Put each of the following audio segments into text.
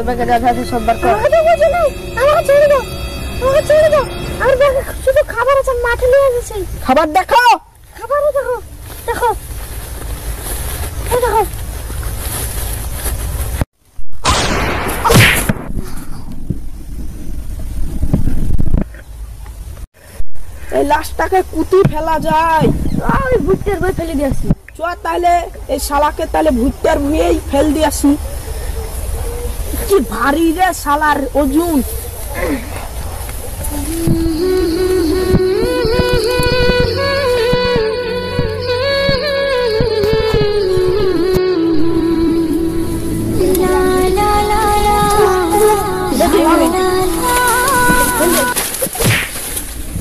ব্যাগে যা আছে সব বার কর। আমার ছেড়ে দাও, আমার ছেড়ে দাও। আমার ব্যাগে শুধু খাবার আছে, মাঠে নিয়ে গেছে। খাবার দেখো, খাবার দেখো, দেখো, এই দেখো। এই লাশটাকে কুতি ফেলা যায়। আমি ভুট্টার বই ফেলে দিয়েছি। চ তাহলে এই শালাকে তাহলে ভুট্টার ভুঁয়েই ফেল দিয়েছি। কি ভারী রে শালার ওজন।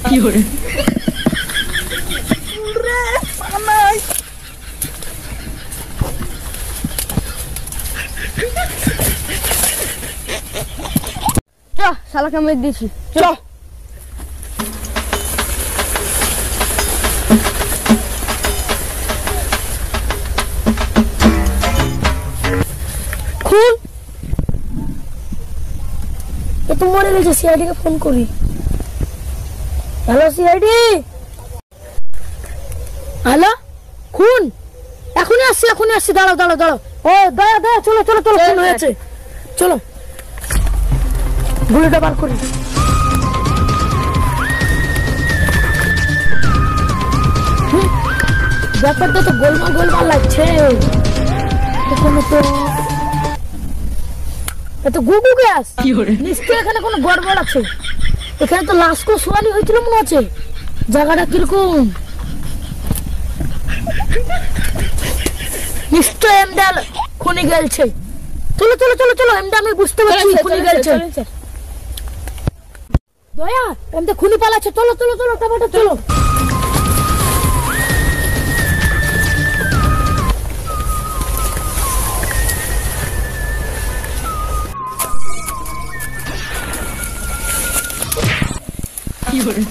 কি হরে শালাকে মেরে দিয়েছি। চ খুন এ তো মরে গেছে। সিআইডি কে ফোন করি। Hello CID. হ্যালো খুন, এখনই আসছি, এখনই আসছি। দাঁড়াও দাঁড়াও দাঁড়াও। ও দাঁড়া দাঁড়া, চলো চলো চলো, খুন হয়েছে। চলো গুলিটা বার করি। ব্যাপারটা তো গোলমাল গোলমাল লাগছে। এখানে তো এত গুগু গ্যাস, নিশ্চয়ই এখানে কোনো গড়বড় আছে। এখানে তো লাশ কো সোয়ালি হয়েছিল মনে হচ্ছে। জায়গাটা কিরকম, নিশ্চয় এমডাল খুনি গেলছে। চলো চলো চলো চলো, এমডা আমি বুঝতে পারছি খুনি গেলছে। দয়া এমডা খুনি পালাচ্ছে। চলো চলো চলো টমাটো চলো।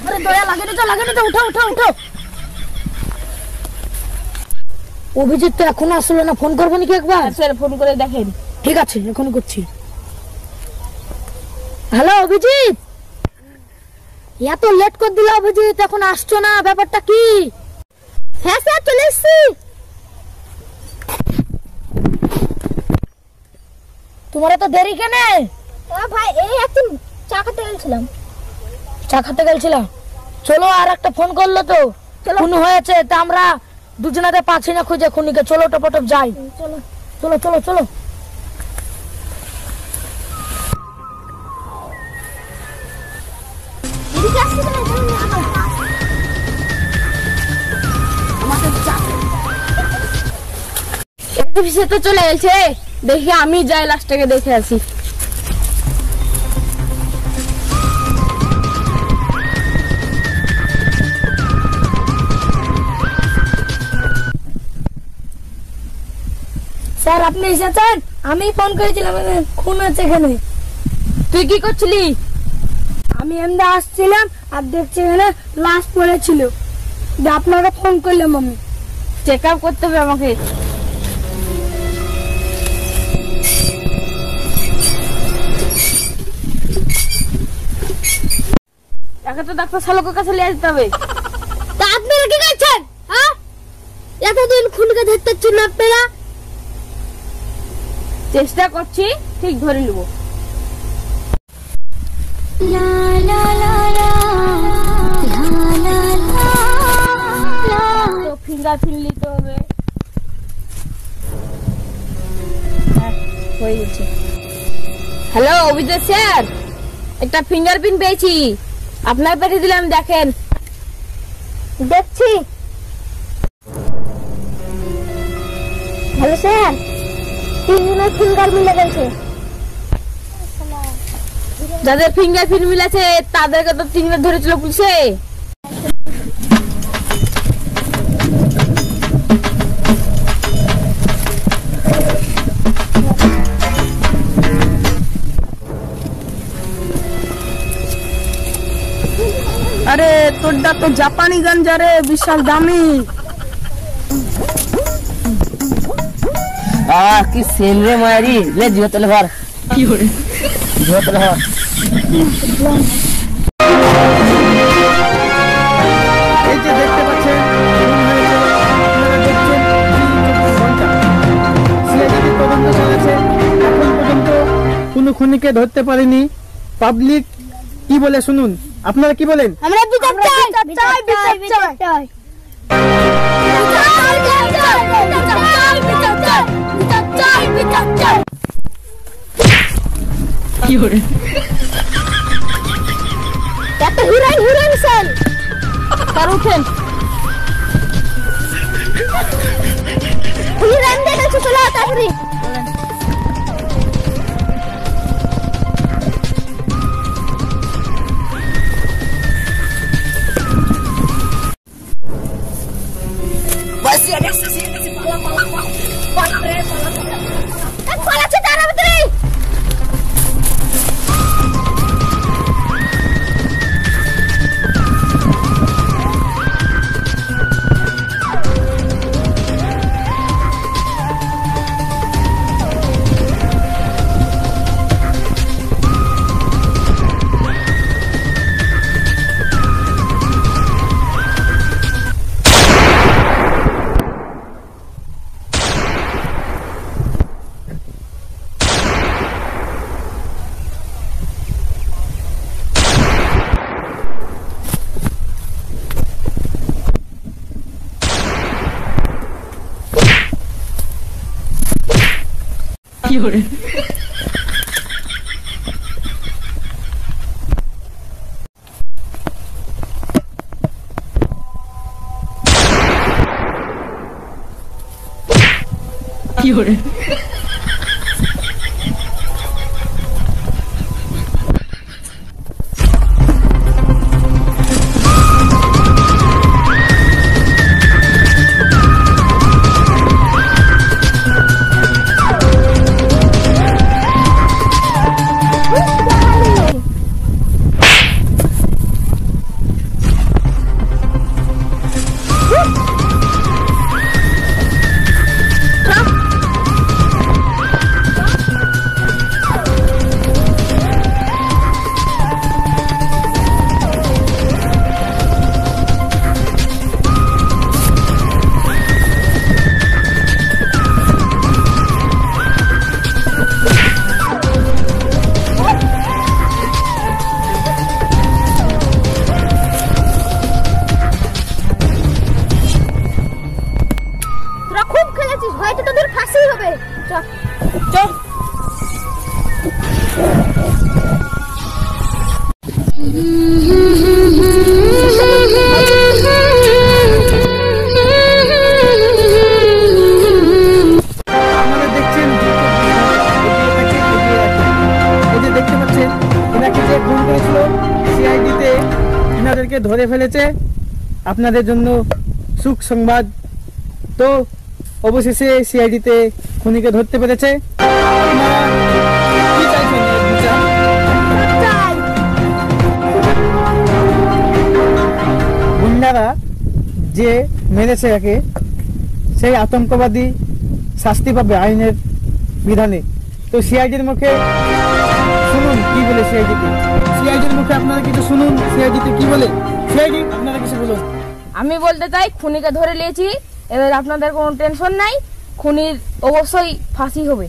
আরে দয়া লাগে না, লাগে না, উঠাও উঠাও উঠাও। অভিজিৎ তো এখনো আসলো না, ফোন করবো নাকি একবার? স্যার ফোন করে দেখেন। ঠিক আছে এখনো করছি। হ্যালো অভিজিৎ, এত লেট করে দিলা অভিজিৎ, এখন আসছো না, ব্যাপারটা কি? হ্যাঁ স্যার চলে এসছি। তোমার তো দেরি কেন? ভাই এই একটু চা খেতে গেছিলাম। চা খেতে গেছিলাম? চলো আর একটা ফোন করলো তো খুন হয়েছে, তা আমরা দুজনাতে পাচ্ছি না খুঁজে খুনিকে। চলো টপটপ যাই। চলো চলো চলো চলো। তো চলে গেছে, দেখি আমি যাই লাস্টটাকে দেখে আসি। স্যার আপনি এসেছেন? আমি ফোন করেছিলাম, খুন হচ্ছে এখানে। তুই কি করছিলি? আমি এমনি আসছিলাম আর দেখছি এখানে লাশ পড়েছিল, আপনাকে ফোন করলাম। আমি চেক আপ করতে হবে আমাকে। একে তো ডাক্তার শালকের কাছে নিয়ে যেতে হবে। তা আপনারা কি করছেন? হ্যাঁ, এতদিন খুনকে ধরতে পারছেন না আপনারা? চেষ্টা করছি, ঠিক ধরে নেব। ফিঙ্গারপ্রিন্ট নিতে হবে। হয়ে গেছে। হ্যালো অভিজিৎ স্যার, একটা ফিঙ্গারপ্রিন্ট পেয়েছি, আপনার পাঠিয়ে দিলাম, দেখেন। দেখছি। হ্যালো স্যার, তিনজনের ফিঙ্গার মিলে গেছে। যাদের ফিঙ্গারপ্রিন্ট মিলেছে তাদেরকে তো 3 বার ধরেছিল পুলিশে। আরে তোরটা তো জাপানি গাঞ্জা রে, বিশাল দামি। কি সেল রে মারি, লে জিও তাহলে ভর। এই যে দেখতে পাচ্ছেন আপনারা দেখছেন ঘন্টা সিআইডি তদন্ত চলেছে। এখন পর্যন্ত কোনো খুনিকে ধরতে পারেনি। পাবলিক কি বলে শুনুন, আপনারা কি বলেন? আমরা বিচার চাই, বিচার চাই। এত হিরোইন সেল তার উঠেন হিরোইন দেখেছো, চলো তাড়াতাড়ি। পালাচ্ছে তাড়াতাড়ি। হয়তো তোদের ফাঁসি হবে। চল চল। আপনারা দেখছেন এই যে দেখতে পাচ্ছেন এনাকে যে খুন করেছিল সিআইডিতে এনাদেরকে ধরে ফেলেছে। আপনাদের জন্য সুখ সংবাদ, তো অবশেষে সিআইডিতে খুনিকে ধরতে পেরেছে। আপনারা কি চাইছেন এর বিচার? গুন্ডারা যে মেরেছে একে, সেই আতঙ্কবাদী শাস্তি পাবে আইনের বিধানে। তো সিআইডির মুখে শুনুন কি বলে সিআইডির মুখে আপনারা কিছু শুনুন সিআইডিতে কি বলে। সিআইডি আপনারা কিছু বলুন। আমি বলতে চাই খুনিকে ধরে নিয়েছি, এবার আপনাদের কোনো টেনশন নাই, খুনির অবশ্যই ফাঁসি হবে।